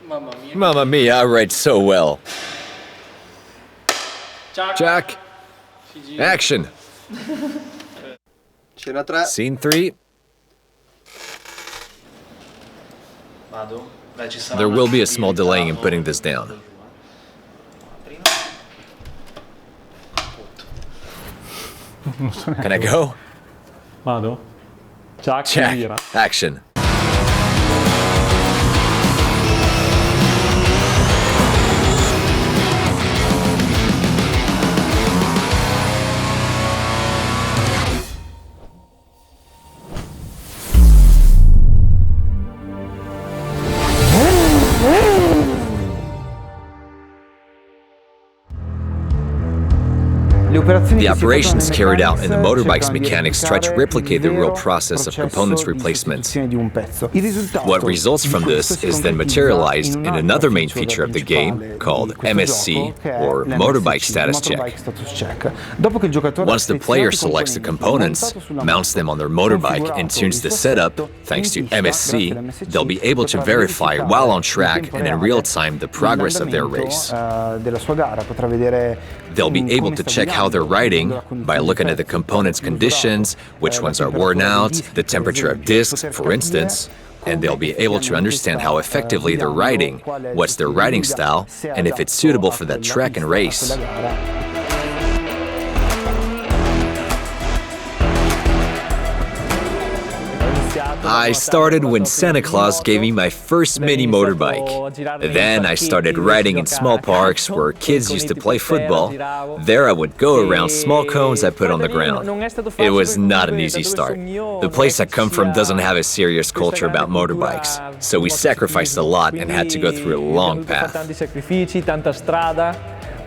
Mamma mia, I write so well. Jack. Action. Scena 3. Scene 3. There will be a small delay in putting this down. Can I go? Vado? Jack. Jack. Action. The operations carried out in the motorbike's mechanics try to replicate the real process of components replacement. What results from this is then materialized in another main feature of the game called MSC, or Motorbike Status Check. Once the player selects the components, mounts them on their motorbike, and tunes the setup, thanks to MSC, they'll be able to verify while on track and in real time the progress of their race. They'll be able to check how they're riding by looking at the components' conditions, which ones are worn out, the temperature of discs, for instance, and they'll be able to understand how effectively they're riding, what's their riding style, and if it's suitable for that track and race. I started when Santa Claus gave me my first mini motorbike. Then I started riding in small parks where kids used to play football. There I would go around small cones I put on the ground. It was not an easy start. The place I come from doesn't have a serious culture about motorbikes, so we sacrificed a lot and had to go through a long path.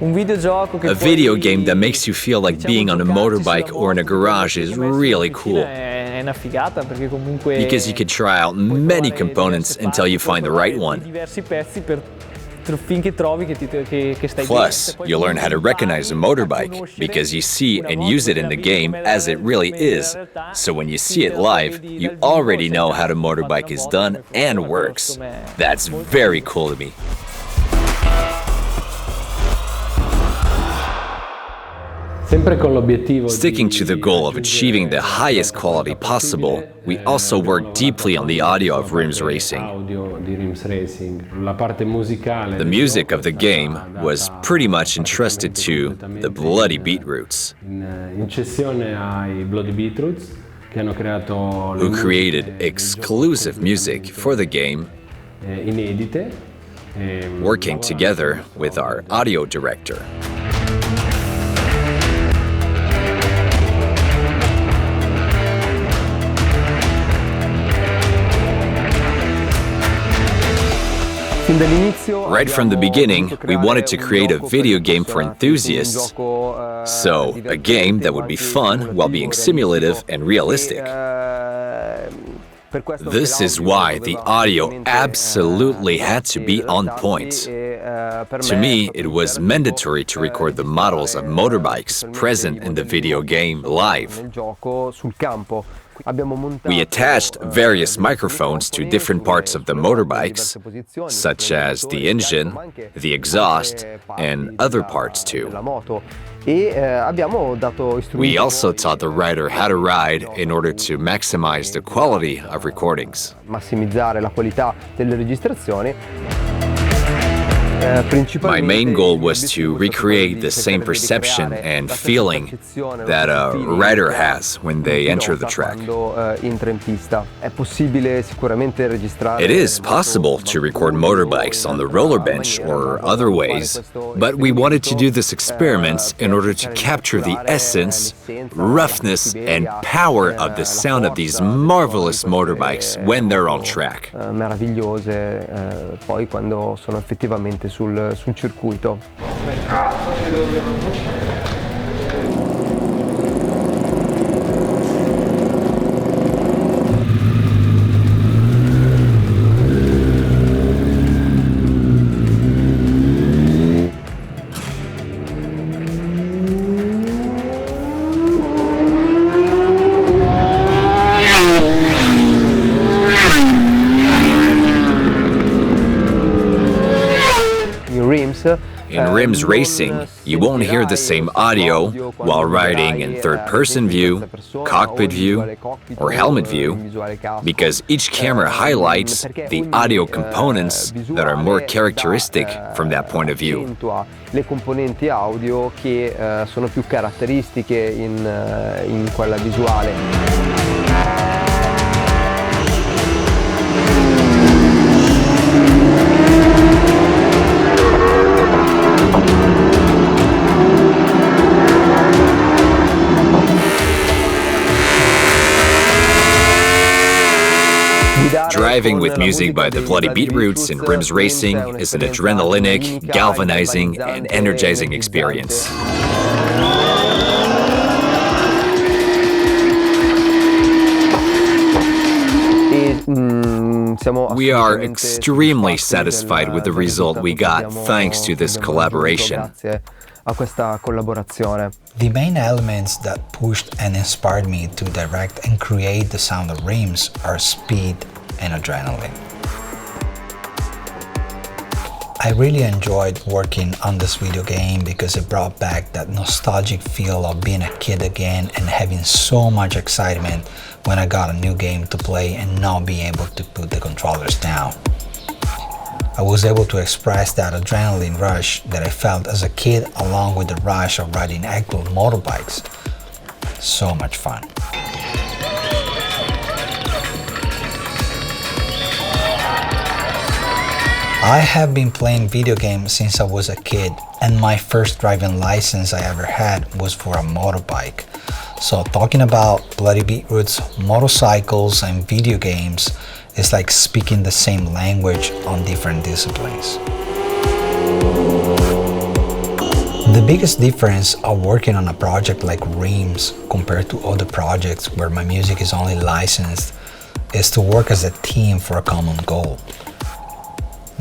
A video game that makes you feel like being on a motorbike or in a garage is really cool. Because you can try out many components until you find the right one. Plus, you learn how to recognize a motorbike because you see and use it in the game as it really is. So when you see it live, you already know how the motorbike is done and works. That's very cool to me. Sticking to the goal of achieving the highest quality possible, we also worked deeply on the audio of RiMS Racing. The music of the game was pretty much entrusted to the Bloody Beetroots, who created exclusive music for the game, working together with our audio director. Right from the beginning, we wanted to create a video game for enthusiasts. So, a game that would be fun while being simulative and realistic. This is why the audio absolutely had to be on point. To me, it was mandatory to record the models of motorbikes present in the video game live. We attached various microphones to different parts of the motorbikes, such as the engine, the exhaust, and other parts too. We also taught the rider how to ride in order to maximize the quality of recordings. My main goal was to recreate the same perception and feeling that a rider has when they enter the track. It is possible to record motorbikes on the roller bench or other ways, but we wanted to do this experiment in order to capture the essence, roughness, and power of the sound of these marvelous motorbikes when they're on track. Poi quando sono effettivamente sul circuito. In RiMS racing, you won't hear the same audio while riding in third-person view, cockpit view, or helmet view, because each camera highlights the audio components that are more characteristic from that point of view. Le componenti audio che sono più caratteristiche in quella visuale. Driving with music by the Bloody Beetroots in RiMS racing is an adrenalinic, galvanizing, and energizing experience. We are extremely satisfied with the result we got thanks to this collaboration. The main elements that pushed and inspired me to direct and create the sound of RiMS are speed and adrenaline. I really enjoyed working on this video game because it brought back that nostalgic feel of being a kid again and having so much excitement when I got a new game to play and not being able to put the controllers down. I was able to express that adrenaline rush that I felt as a kid along with the rush of riding actual motorbikes. So much fun. I have been playing video games since I was a kid, and my first driving license I ever had was for a motorbike. So talking about Bloody Beetroots, motorcycles and video games is like speaking the same language on different disciplines. The biggest difference of working on a project like RiMS compared to other projects where my music is only licensed is to work as a team for a common goal.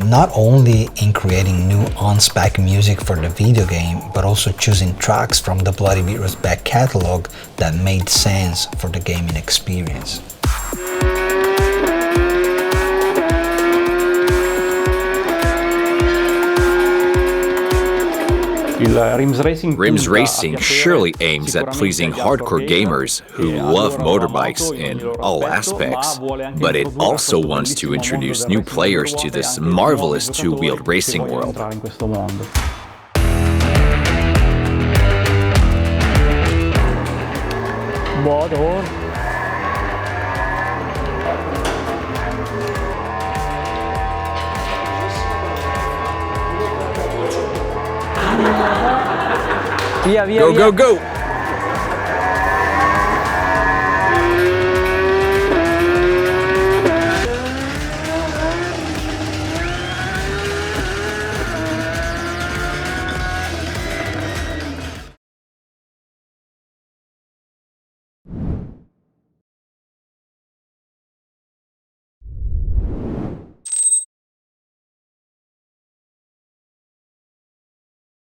Not only in creating new on-spec music for the video game, but also choosing tracks from the Bloody Beetroots back catalog that made sense for the gaming experience. RiMS racing surely aims at pleasing hardcore gamers who love motorbikes in all aspects, but it also wants to introduce new players to this marvelous two-wheeled racing world. Go, go, go!